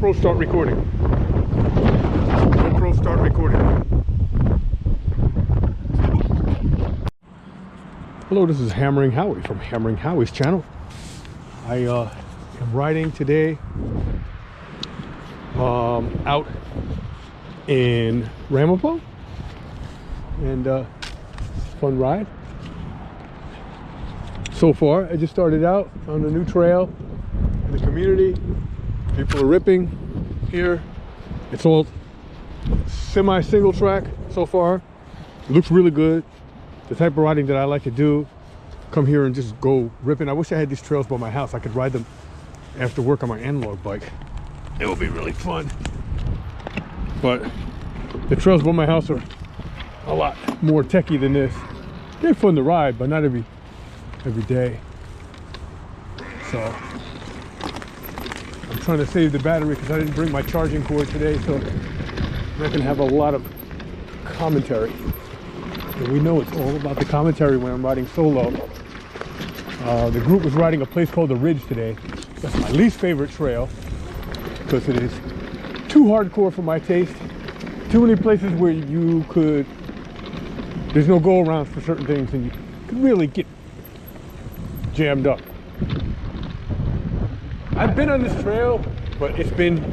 GoPro start recording. GoPro start recording. Hello, this is Hammering Howie from Hammering Howie's channel. I am riding today out in Ramapo, and fun ride. So far, I just started out on a new trail in the community. People are ripping here. It's all semi-single track so far. It looks really good. The type of riding that I like to do. Come here and just go ripping. I wish I had these trails by my house. I could ride them after work on my analog bike. It would be really fun. But the trails by my house are a lot more techy than this. They're fun to ride, but not every day. So I'm trying to save the battery because I didn't bring my charging cord today, so I'm not gonna have a lot of commentary. And we know it's all about the commentary when I'm riding solo. The group was riding a place called the Ridge today. That's my least favorite trail because it is too hardcore for my taste. Too many places where there's no go around for certain things and you could really get jammed up. I've been on this trail, but it's been,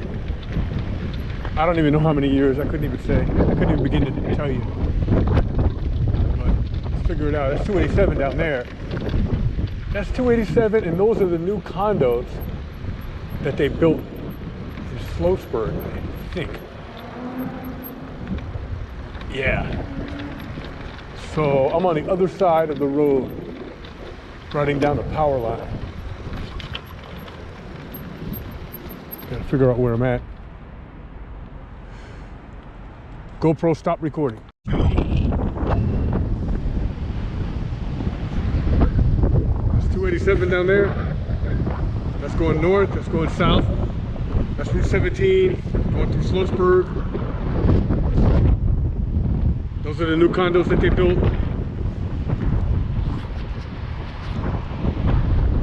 I don't even know how many years. I couldn't even say. I couldn't even begin to tell you. But let's figure it out. That's 287 down there. That's 287, and those are the new condos that they built in Sloatsburg, I think. Yeah. So I'm on the other side of the road, riding down the power line. Gotta figure out where I'm at. GoPro stop recording. That's 287 down there. That's going north, that's going south. That's Route 17, going through Sloatsburg. Those are the new condos that they built.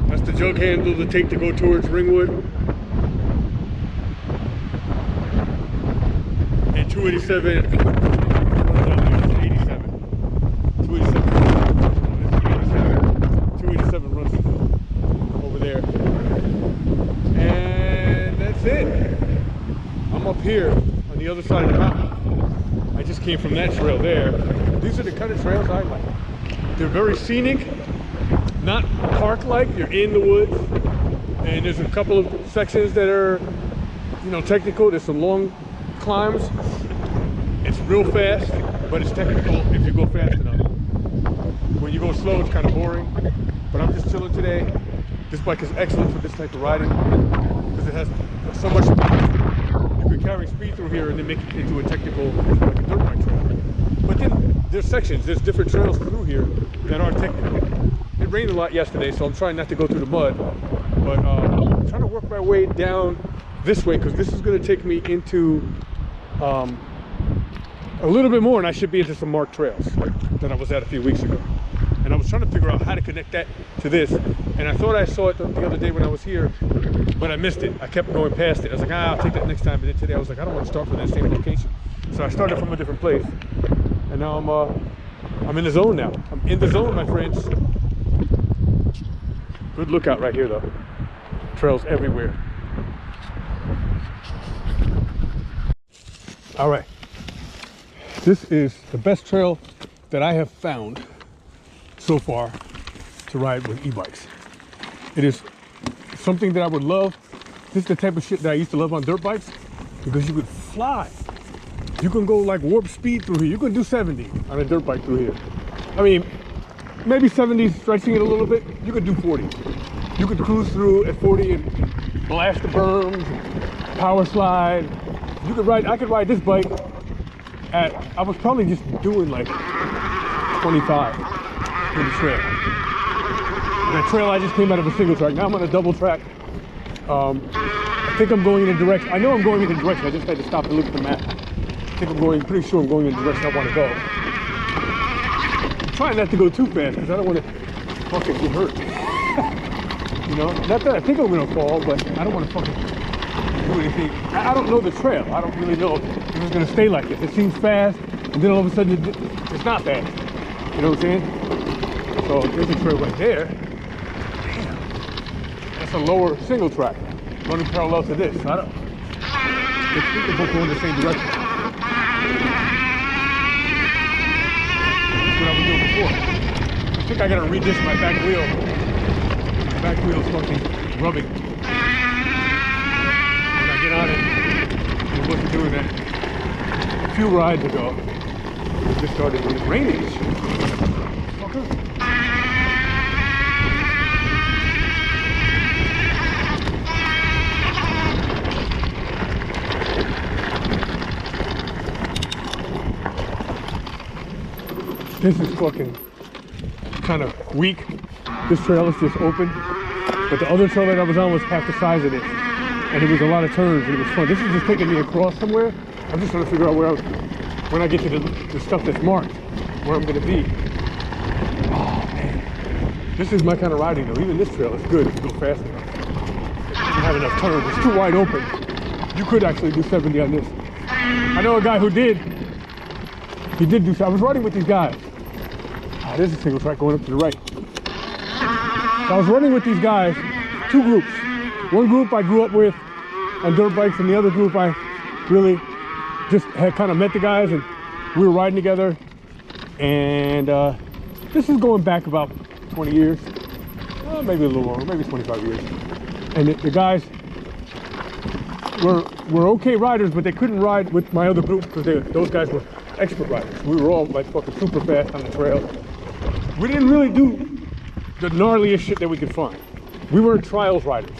That's the jug handle to take to go towards Ringwood. And 287 runs down there to 87. 287 runs over there. And that's it. I'm up here on the other side of the mountain. I just came from that trail there. These are the kind of trails I like. They're very scenic, not park-like. You're in the woods, and there's a couple of sections that are, technical. There's some long climbs. It's real fast, but it's technical if you go fast enough. When you go slow, it's kind of boring. But I'm just chilling today. This bike is excellent for this type of riding because it has so much speed. You can carry speed through here and then make it into a technical, like a dirt bike trail. But then there's sections, there's different trails through here that are technical. It rained a lot yesterday, so I'm trying not to go through the mud. But I'm trying to work my way down this way because this is going to take me into a little bit more, and I should be into some marked trails that I was at a few weeks ago. And I was trying to figure out how to connect that to this. And I thought I saw it the other day when I was here, but I missed it. I kept going past it. I was like, I'll take that next time. And then today I was like, I don't want to start from that same location. So I started from a different place. And now I'm in the zone now. I'm in the zone, my friends. Good lookout right here though. Trails everywhere. All right. This is the best trail that I have found so far to ride with e-bikes. It is something that I would love. This is the type of shit that I used to love on dirt bikes because you could fly. You can go like warp speed through here. You can do 70 on a dirt bike through here. I mean, maybe 70 stretching it a little bit. You could do 40. You could cruise through at 40 and blast the berms, power slide. You could ride, I could ride this bike at, I was probably just doing like 25 in the trail. That trail I just came out of a single track. Now I'm on a double track. I think I'm going in a direction. I know I'm going in a direction. I just had to stop and look at the map. I think I'm going, pretty sure I'm going in the direction I want to go. I'm trying not to go too fast because I don't want to fucking get hurt. Not that I think I'm going to fall, but I don't want to fucking do anything. I don't know the trail. I don't really know if it's gonna stay like this. It seems fast, and then all of a sudden it's not fast. You know what I'm saying? So there's a trail right there. Damn. That's a lower single track running parallel to this. I don't. They're both going the same direction. That's what I was doing before. I think I gotta redish my back wheel. My back wheel's fucking rubbing. When I get on it, I wasn't doing that. A few rides ago, it just started when it's raining. Fucker. This is fucking kind of weak. This trail is just open. But the other trail that I was on was half the size of this. And it was a lot of turns and it was fun. This is just taking me across somewhere. I'm just trying to figure out where when I get to the stuff that's marked, where I'm gonna be. Oh man. This is my kind of riding though. Even this trail is good if you go fast enough. It doesn't have enough turns. It's too wide open. You could actually do 70 on this. I know a guy who did. He did do so. I was riding with these guys. There's a single track going up to the right. So I was running with these guys, two groups. One group I grew up with on dirt bikes, and the other group I really just had kind of met the guys, and we were riding together. And this is going back about 20 years, maybe a little longer, maybe 25 years. And the guys were okay riders, but they couldn't ride with my other group because those guys were expert riders. We were all like fucking super fast on the trail. We didn't really do the gnarliest shit that we could find. We weren't trials riders.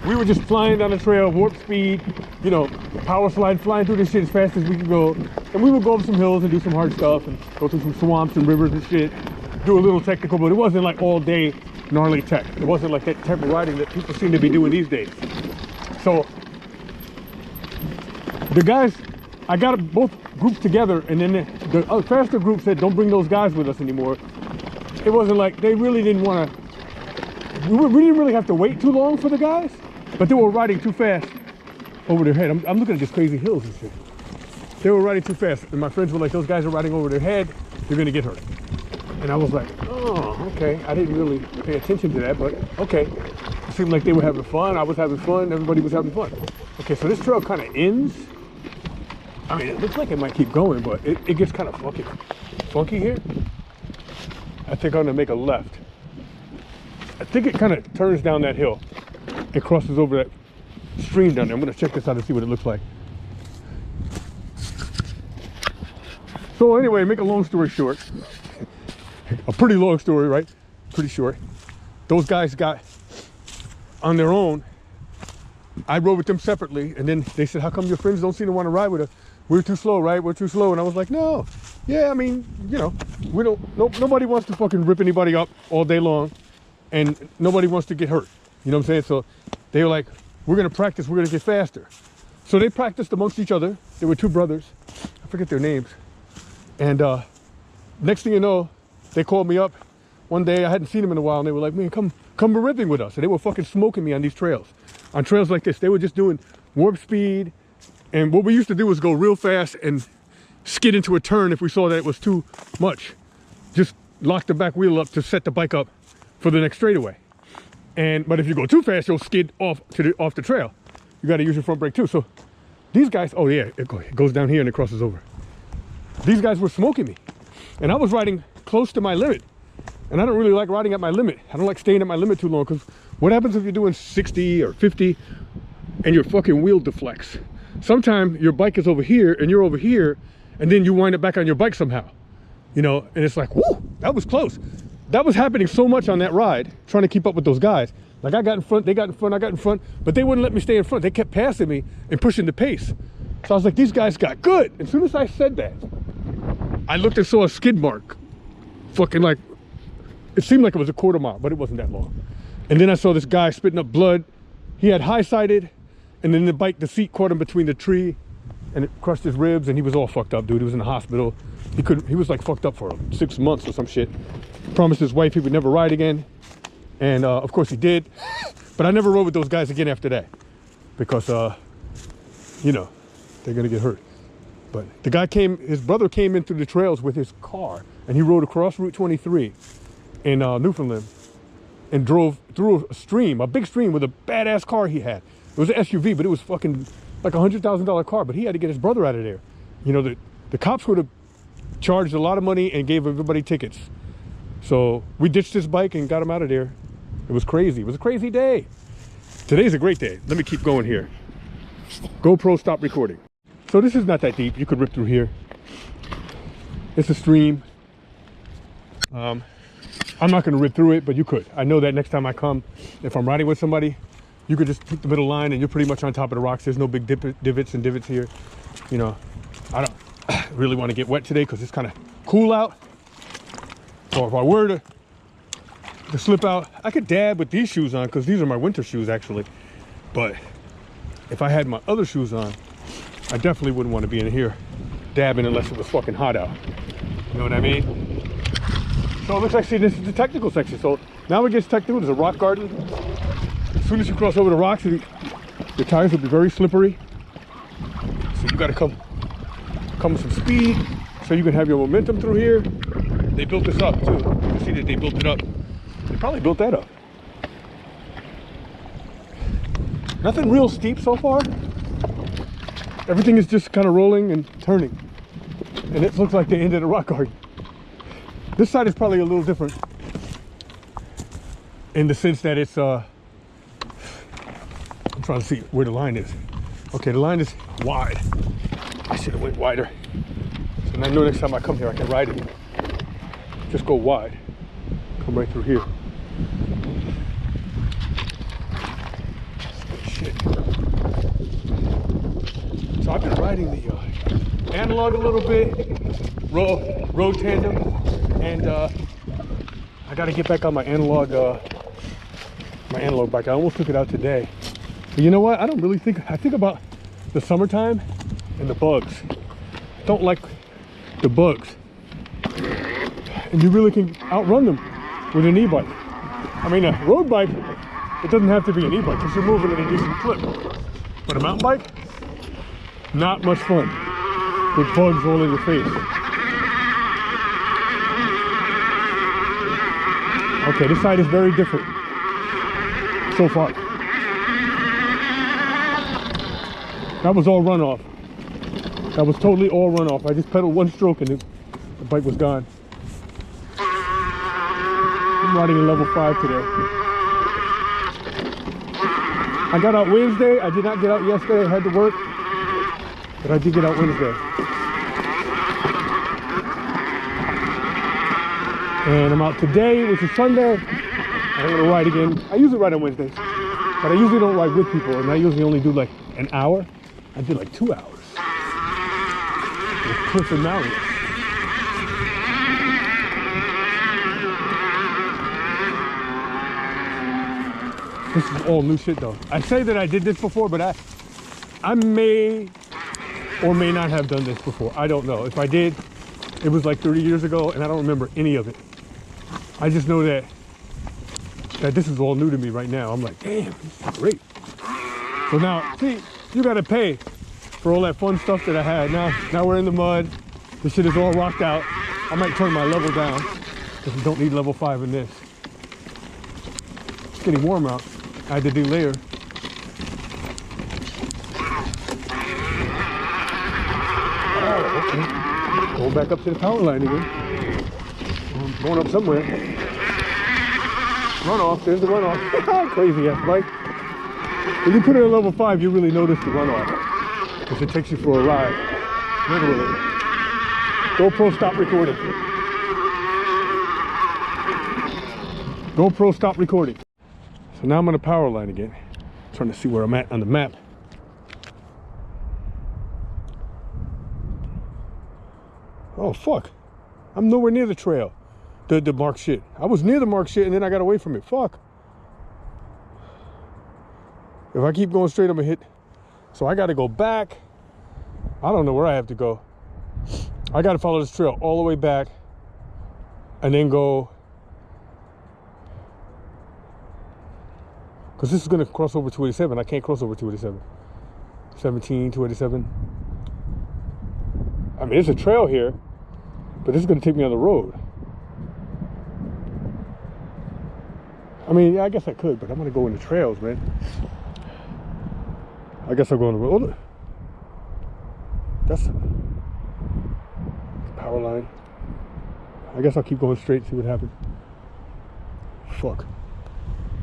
We were just flying down the trail, warp speed, you know, power slide, flying through this shit as fast as we could go. And we would go up some hills and do some hard stuff and go through some swamps and rivers and shit. Do a little technical, but it wasn't like all day gnarly tech. It wasn't like that type of riding that people seem to be doing these days. So the guys, I got both groups together, and then the faster group said, don't bring those guys with us anymore. It wasn't like, they really didn't want to, we didn't really have to wait too long for the guys, but they were riding too fast over their head. I'm looking at these crazy hills and shit. They were riding too fast, and my friends were like, those guys are riding over their head, they're gonna get hurt. And I was like, oh, okay. I didn't really pay attention to that, but okay. It seemed like they were having fun, I was having fun, everybody was having fun. Okay, so this trail kind of ends. I mean, it looks like it might keep going, but it gets kind of funky here. I think I'm gonna make a left. I think it kind of turns down that hill. It crosses over that stream down there. I'm gonna check this out and see what it looks like. So anyway, make a long story short, a pretty long story, right? Pretty short. Those guys got on their own. I rode with them separately, and then they said, how come your friends don't seem to want to ride with us? We're too slow, right? We're too slow. And I was like, no. Yeah, I mean, you know, we don't, nobody wants to fucking rip anybody up all day long, and nobody wants to get hurt. You know what I'm saying? So they were like, we're going to practice, we're going to get faster. So they practiced amongst each other. There were two brothers. I forget their names. And next thing you know, they called me up one day. I hadn't seen them in a while, and they were like, man, come ripping with us. And they were fucking smoking me on these trails. On trails like this, they were just doing warp speed. And what we used to do was go real fast and skid into a turn if we saw that it was too much. Just lock the back wheel up to set the bike up for the next straightaway. But if you go too fast, you'll skid off the trail. You got to use your front brake too. So these guys, oh yeah, it goes down here and it crosses over. These guys were smoking me, and I was riding close to my limit. And I don't really like riding at my limit. I don't like staying at my limit too long, because what happens if you're doing 60 or 50 and your fucking wheel deflects? Sometimes your bike is over here and you're over here, and then you wind up back on your bike somehow, you know, and it's like, whoo, that was close. That was happening so much on that ride, trying to keep up with those guys. Like, I got in front, they got in front, I got in front, but they wouldn't let me stay in front. They kept passing me and pushing the pace. So I was like, these guys got good. As soon as I said that, I looked and saw a skid mark. Fucking like, it seemed like it was a quarter mile, but it wasn't that long. And then I saw this guy spitting up blood. He had high-sided, and then the seat caught him between the tree, and it crushed his ribs, and he was all fucked up, dude. He was in the hospital. He was like fucked up for 6 months or some shit. Promised his wife he would never ride again. And of course he did. But I never rode with those guys again after that. because, you know, they're gonna get hurt. But the guy his brother came in through the trails with his car, and he rode across Route 23 in Newfoundland and drove through a stream, a big stream, with a badass car he had. It was an SUV, but it was fucking like $100,000 car, but he had to get his brother out of there. You know, the cops would have charged a lot of money and gave everybody tickets. So we ditched his bike and got him out of there. It was crazy. It was a crazy day. Today's a great day. Let me keep going here. GoPro, stop recording. So this is not that deep. You could rip through here. It's a stream. I'm not going to rip through it, but you could. I know that next time I come, if I'm riding with somebody, you could just pick the middle line and you're pretty much on top of the rocks. There's no big divots and divots here. You know, I don't really want to get wet today because it's kind of cool out. So if I were to slip out, I could dab with these shoes on because these are my winter shoes actually. But if I had my other shoes on, I definitely wouldn't want to be in here dabbing unless it was fucking hot out. You know what I mean? So it looks like, see, this is the technical section. So now it gets technical. There's a rock garden. As soon as you cross over the rocks, your tires will be very slippery. So you got to come with some speed so you can have your momentum through here. They built this up too. You can see that they built it up. They probably built that up. Nothing real steep so far. Everything is just kind of rolling and turning. And it looks like the end of the rock garden. This side is probably a little different in the sense that it's, I'm trying to see where the line is. Okay, the line is wide. I should have went wider. So I know next time I come here, I can ride it. Just go wide. Come right through here. Shit. So I've been riding the analog a little bit, road tandem, and I got to get back on my analog bike. I almost took it out today. But you know what? I don't really think, I think about the summertime and the bugs. I don't like the bugs. And you really can outrun them with an e-bike. I mean, a road bike, it doesn't have to be an e-bike because you're moving at a decent clip. But a mountain bike, not much fun with bugs all in your face. Okay, this side is very different so far. That was all runoff. That was totally all runoff. I just pedaled one stroke and the bike was gone. I'm riding a level 5 today. I got out Wednesday. I did not get out yesterday. I had to work. But I did get out Wednesday. And I'm out today, which is Sunday. I'm going to ride again. I usually ride on Wednesdays. But I usually don't ride with people. And I usually only do like an hour. I did like 2 hours. With Cliff and Mallory. This is all new shit though. I say that I did this before, but I may or may not have done this before. I don't know. If I did, it was like 30 years ago and I don't remember any of it. I just know that this is all new to me right now. I'm like, damn, this is great. So now, see, you gotta pay for all that fun stuff that I had. Now we're in the mud. This shit is all rocked out. I might turn my level down because you don't need level 5 in this. It's getting warm out. I had to delayer. Oh, okay. Going back up to the power line again. Going up somewhere. Runoff, there's the runoff. Crazy ass bike. When you put it at level 5, you really notice the runoff. Because it takes you for a ride. Literally. GoPro, stop recording. GoPro, stop recording. So now I'm on the power line again. Trying to see where I'm at on the map. Oh fuck. I'm nowhere near the trail. The marked shit. I was near the marked shit and then I got away from it. Fuck. If I keep going straight, I'm gonna hit. So I gotta go back. I don't know where I have to go. I gotta follow this trail all the way back and then go Because this is going to cross over 287. I can't cross over 287. 17, 287. I mean, there's a trail here, but this is going to take me on the road. I mean, yeah, I guess I could, but I'm going to go in the trails, man. I guess I'll go on the road. That's the power line. I guess I'll keep going straight, see what happens. Fuck.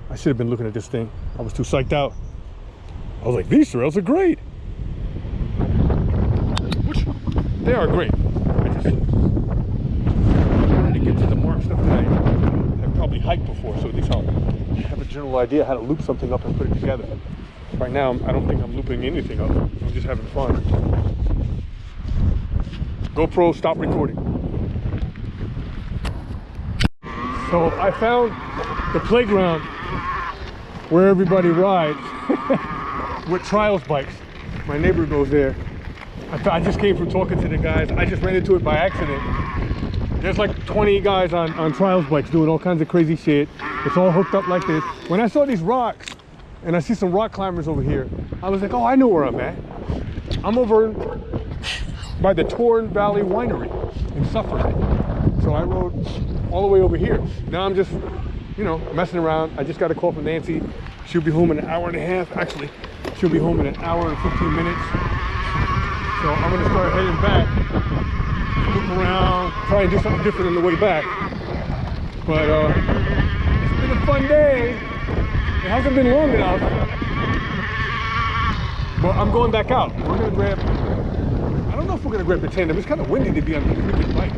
I should have been looking at this thing. I was too psyched out. I was like, these trails are great. Which, they are great. I just wanted to get to the mark stuff that I have probably hiked before, so at least I'll have a general idea how to loop something up and put it together. Right now, I don't think I'm looping anything up. I'm just having fun. GoPro, stop recording. So I found the playground where everybody rides with trials bikes. My neighbor goes there. I just came from talking to the guys. I just ran into it by accident. There's like 20 guys on trials bikes doing all kinds of crazy shit. It's all hooked up like this. When I saw these rocks and I see some rock climbers over here, I was like, oh, I know where I'm at. I'm over by the Torn Valley Winery in Suffolk. So I rode all the way over here. Now I'm just, you know, messing around. I just got a call from Nancy. She'll be home in an hour and a half. Actually, she'll be home in an hour and 15 minutes. So I'm gonna start heading back, loop around, try and do something different on the way back. But it's been a fun day. It hasn't been long enough. But I'm going back out. We're gonna grab, I don't know if we're gonna grab the tandem. It's kind of windy to be on the freaking bike.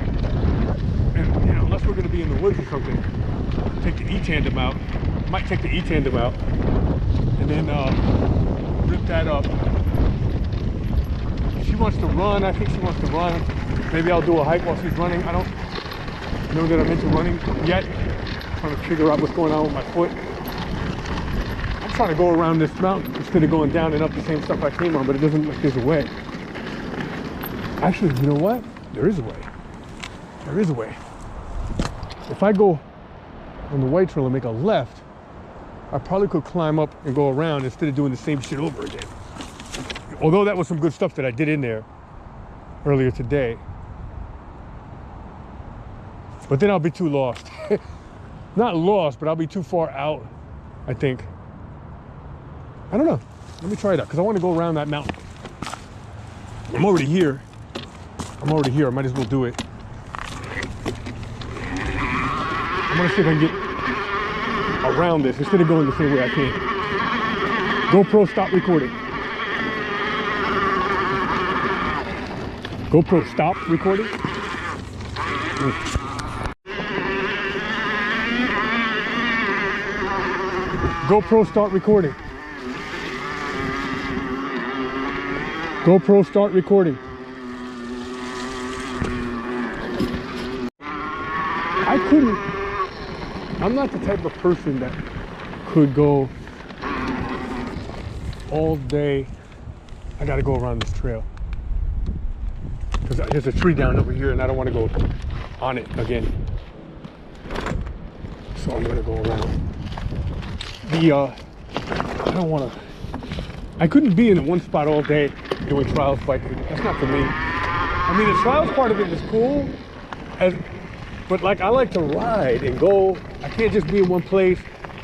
And you know, unless we're gonna be in the woods or something, take the E-tandem out. Might take the E-tandem out and then rip that up. She wants to run. I think she wants to run. Maybe I'll do a hike while she's running. I don't know that I'm into running yet. I'm trying to figure out what's going on with my foot. I'm trying to go around this mountain instead of going down and up the same stuff I came on, but it doesn't look like there's a way. Actually, you know what? There is a way. There is a way. If I go on the white trail and make a left, I probably could climb up and go around instead of doing the same shit over again. Although that was some good stuff that I did in there earlier today. But then I'll be too lost. Not lost, but I'll be too far out, I think. I don't know. Let me try it out, because I want to go around that mountain. I'm already here. I might as well do it. I'm going to see if I can get around this instead of going the same way I came. GoPro, stop recording. GoPro, stop recording. GoPro, start recording. GoPro, start recording. I'm not the type of person that could go all day. I gotta go around this trail. Because there's a tree down over here and I don't want to go on it again. So I'm gonna go around. I don't want to, I couldn't be in one spot all day doing trials biking. That's not for me. I mean, the trials part of it is cool, but like I like to ride and go. I can't just be in one place.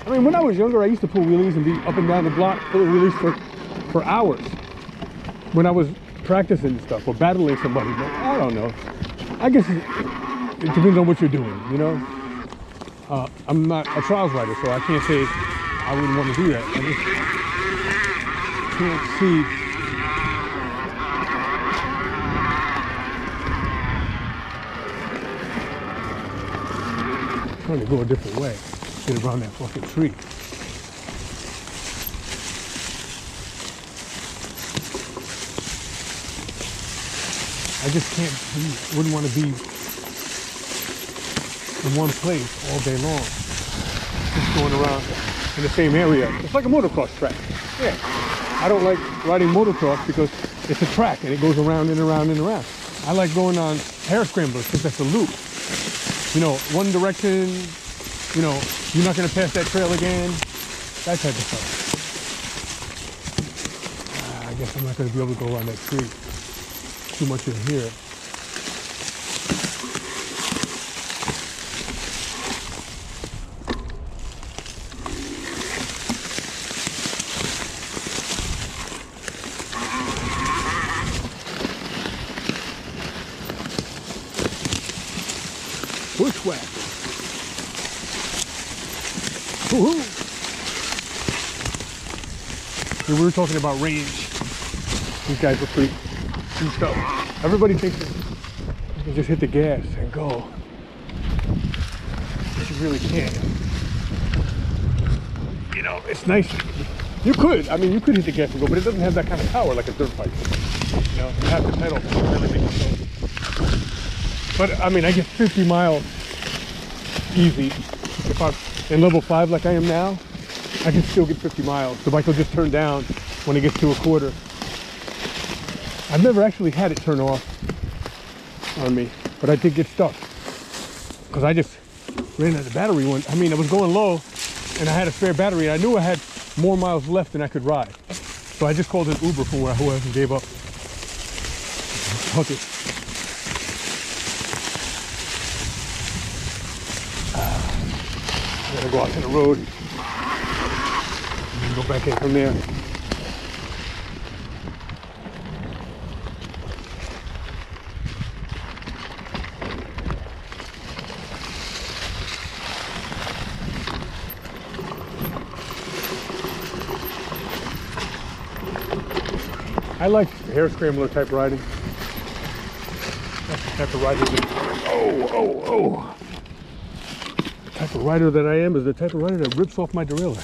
I mean, when I was younger, I used to pull wheelies and be up and down the block, pull wheelies for hours when I was practicing and stuff or battling somebody. But I don't know. I guess it depends on what you're doing, you know? I'm not a trials rider, so I can't say I wouldn't want to do that. I just can't see. I'm trying to go a different way. Get around that fucking tree. I just wouldn't want to be in one place all day long. Just going around in the same area. It's like a motocross track. Yeah. I don't like riding motocross because it's a track and it goes around and around and around. I like going on hair scramblers because that's a loop. You know, one direction, you know, you're not going to pass that trail again. that type of stuff. I guess I'm not going to be able to go around that tree. Too much in here. Bushwhack. Woohoo! We were talking about range. These guys are pretty juiced up. Everybody thinks that you can just hit the gas and go. But you really can't. You know, it's nice. You could. I mean, you could hit the gas and go, but it doesn't have that kind of power like a dirt bike. You know, you have to pedal to really make it go. But I mean, I get 50 miles easy. If I'm in level 5 like I am now, I can still get 50 miles. The bike will just turn down when it gets to a quarter. I've never actually had it turn off on me, but I did get stuck because I just ran out of battery one. I mean, I was going low and I had a spare battery and I knew I had more miles left than I could ride. So I just called an Uber from where I was and gave up. Fuck it. I'm gonna go out to the road and go back in from there. I like hair scrambler type riding. That's the type of rider that, The type of rider that I am is the type of rider that rips off my derailleur.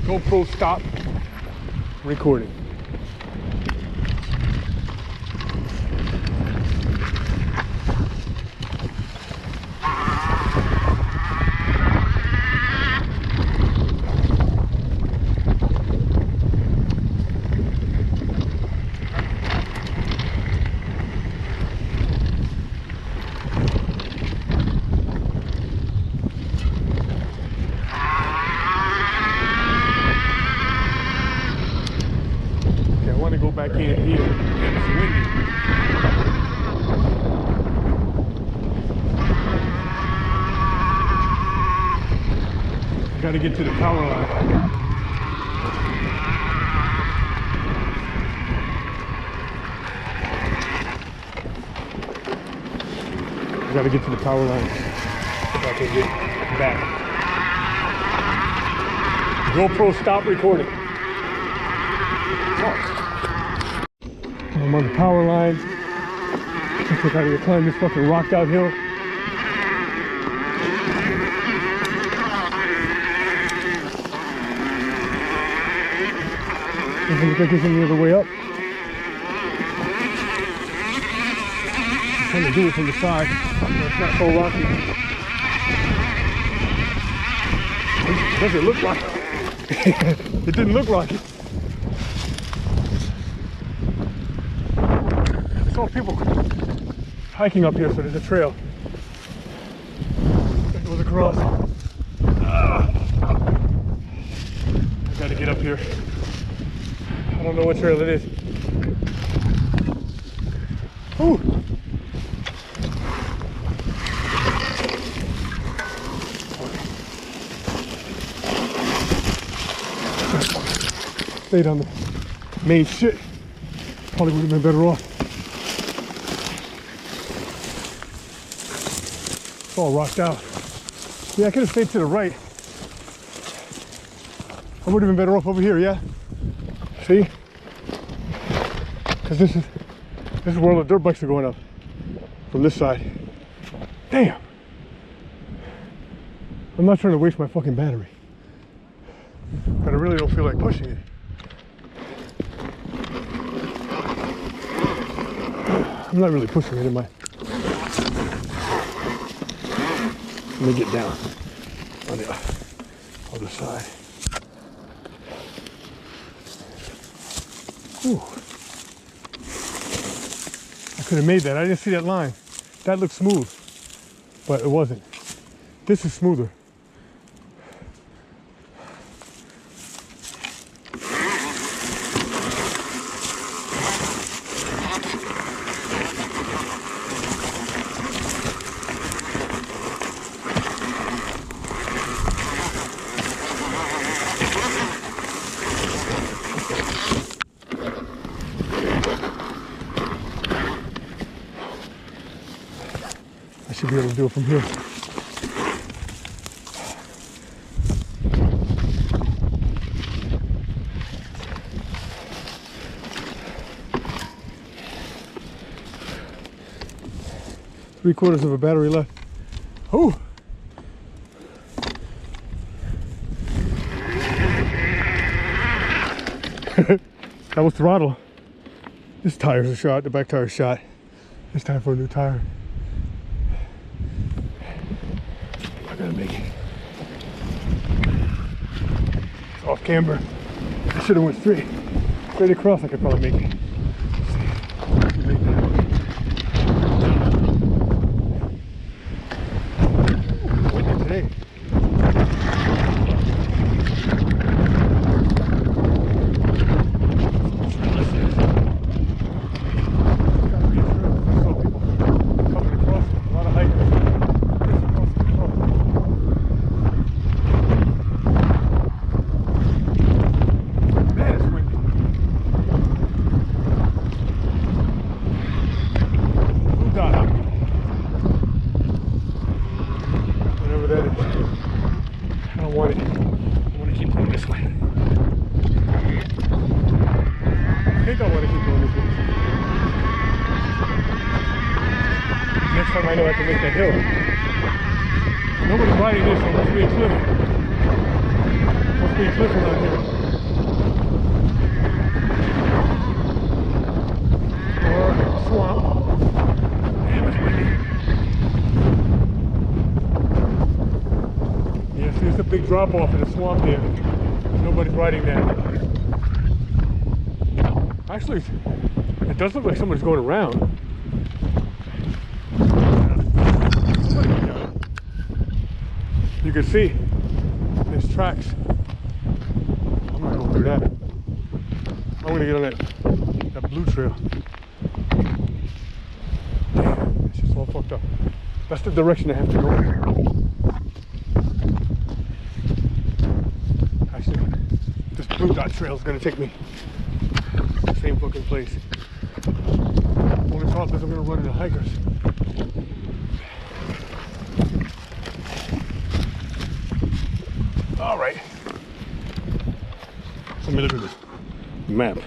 GoPro stop recording. Back in here, and it's windy. I gotta get to the power line. I gotta get to the power line so I can get back. GoPro stop recording. I'm on the power line. Looks like I gotta climb this fucking rock downhill. Doesn't look like there's any other way up. I'm trying to do it from the side, so it's not so rocky. Does it look rocky? It didn't look rocky. I saw people hiking up here, so there's a trail that goes across. I gotta get up here. I don't know what trail it is. Ooh. Stayed on the main shit. Probably would have been better off. It's all rocked out. Yeah, I could have stayed to the right. I would have been better off over here, yeah? See? Because this is where all the dirt bikes are going up. From this side. Damn! I'm not trying to waste my fucking battery. But I really don't feel like pushing it. I'm not really pushing it, am I? Let me get down on the other side. Ooh. I could have made that. I didn't see that line. That looked smooth, but it wasn't. This is smoother. I should be able to do it from here. Three-quarters of a battery left. Oh! That was throttle. This tire's a shot, the back tire's shot. It's time for a new tire. I'm not gonna make it. It's off camber. I should have went straight across. I could probably make it. Windy today. Next time I know I can make that hill. Nobody's riding this, so it must be a cliff. Must be a cliff around here. Or a swamp. Damn, it's windy. Yeah, see, there's a big drop off in the swamp there. Nobody's riding that. Actually, it does look like somebody's going around. You can see there's tracks. I'm gonna go through that. I'm gonna get on that blue trail. Damn, it's just all fucked up. That's the direction I have to go. Actually, this blue dot trail is gonna take me to the same fucking place. Only problem is I'm gonna run into hikers. All right. Let me look at this map.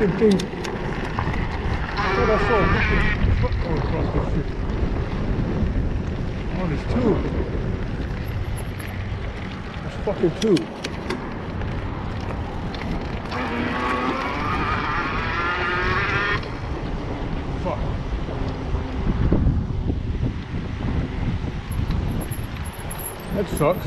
fucking thing. I thought I saw a fucking truck go across this shit. Oh, there's two. There's fucking two. Fuck. That sucks.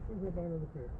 We'll go buy another pair.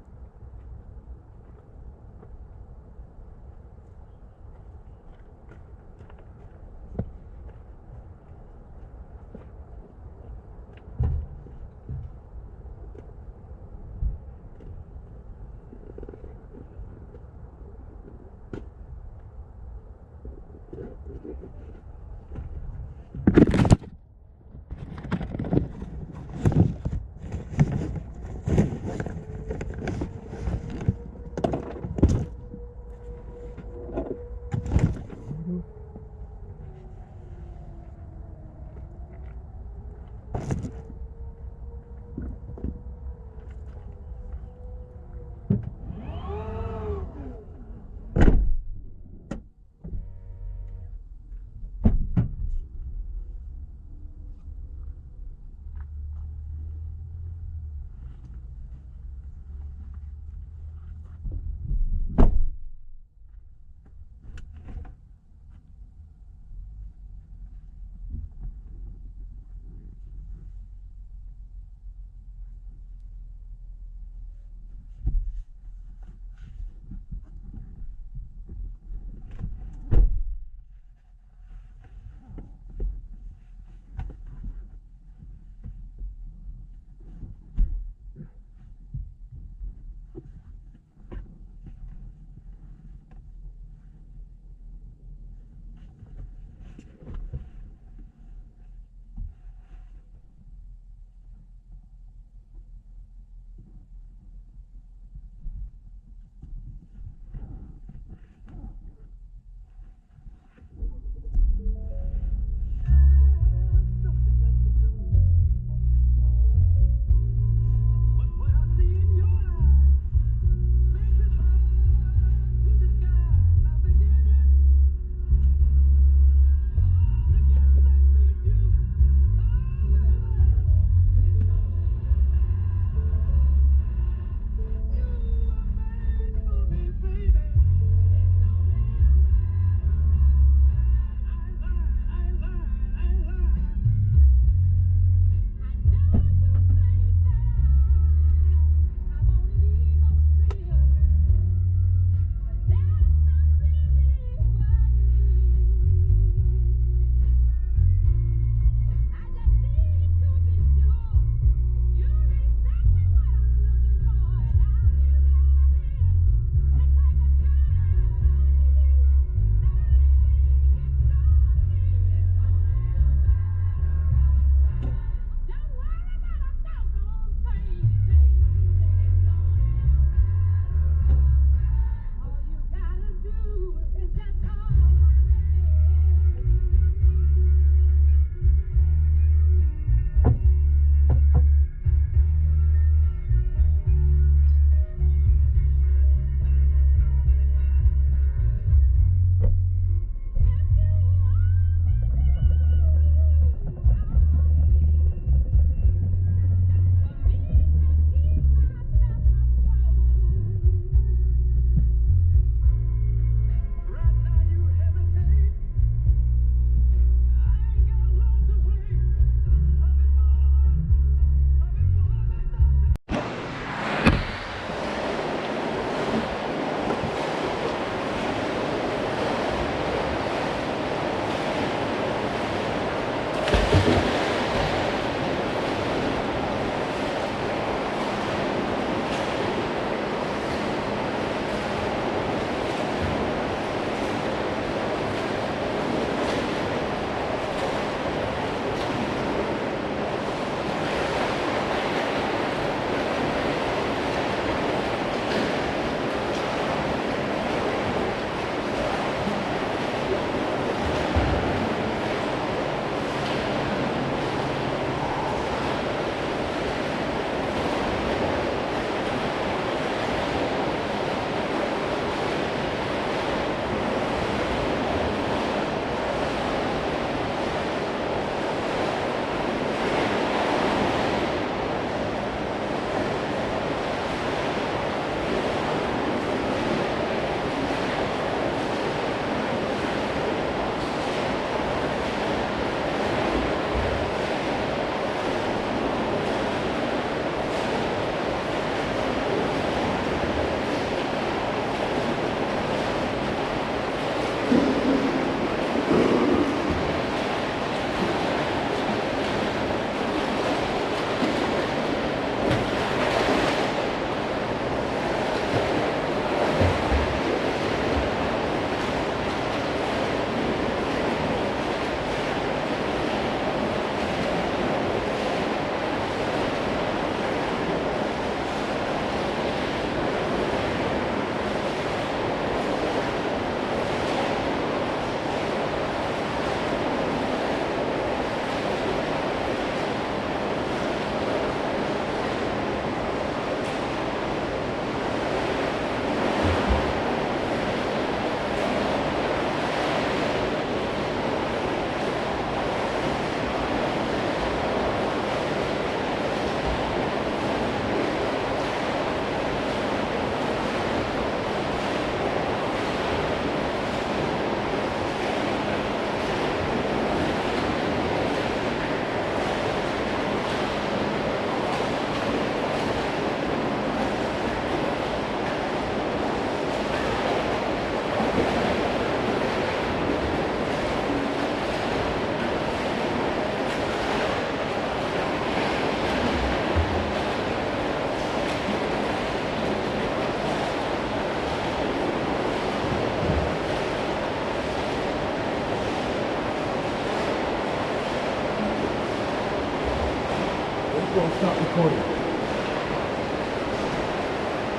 recording.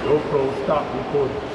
GoPro, stop recording.